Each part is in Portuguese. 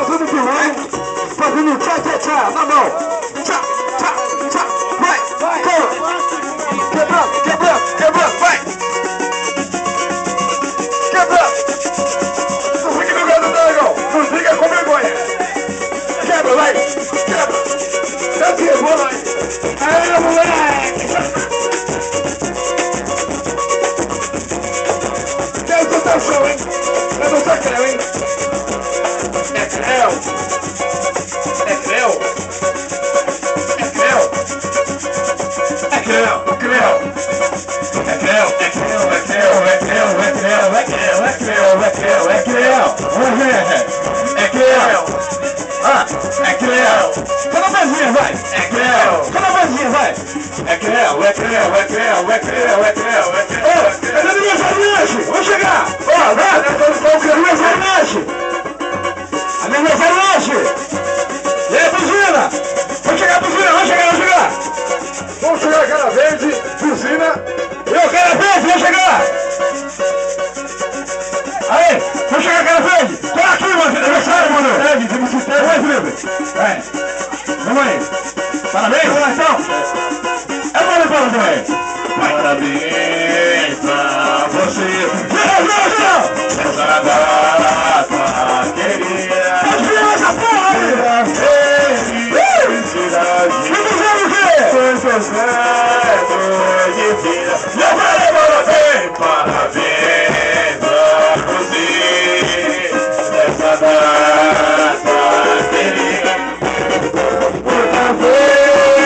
fazendo pilão, fazendo tchá-tchá-tchá na mão. Tchá-tchá-tchá, vai, quebrando, quebrando, quebrando, vai. Quebrando. Não fica no lugar do dragão, não fica com vergonha. Quebra, vai, quebra. Desce, moleque. Aí, moleque. Desce até o chão, hein. Eu não sei creu, hein. É creu. É creu. É creu. É creu. Creu. É creu. É creu. É creu. É creu. É creu. É creu. É creu. É creu. É creu. É creu. Ah, é creu. Cada vezinha, vai. É creu. Cada vezinha, vai. É creu. É creu. É creu. É creu. É creu. É creu. É do aniversário hoje. Vamos chegar. Ó, vai. Aniversário hoje. Aniversário hoje. E aí, buzina. Vamos chegar, buzina. Vamos chegar, vamos chegar. Vamos chegar, cara verde, buzina. Eu, cara verde, vamos chegar. Aí, vamos chegar, cara verde. Tô aqui, mano. Aniversário, mano. Vai, Felipe. Vai. Vamos aí. Parabéns, vamos então. É bom levar também. Parabéns pra você. Essa data querida. Essa porra aí. Felicidade. Quantos anos de vida. Parabéns pra você. Essa data querida. Muita felicidade.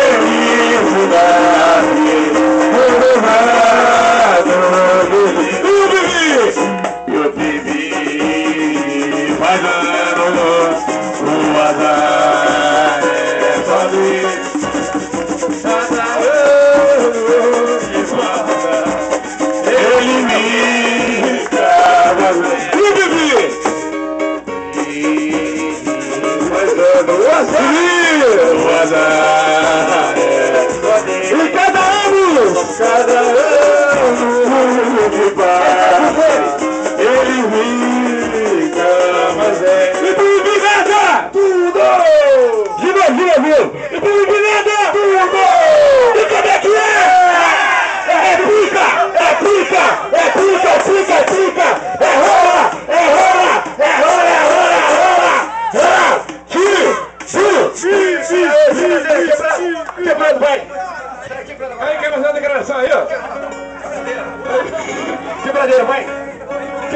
Eu vivi mais anos, o azar é só vir. Cada ano de guarda, ele me cava. Eu vivi mais anos, o azar.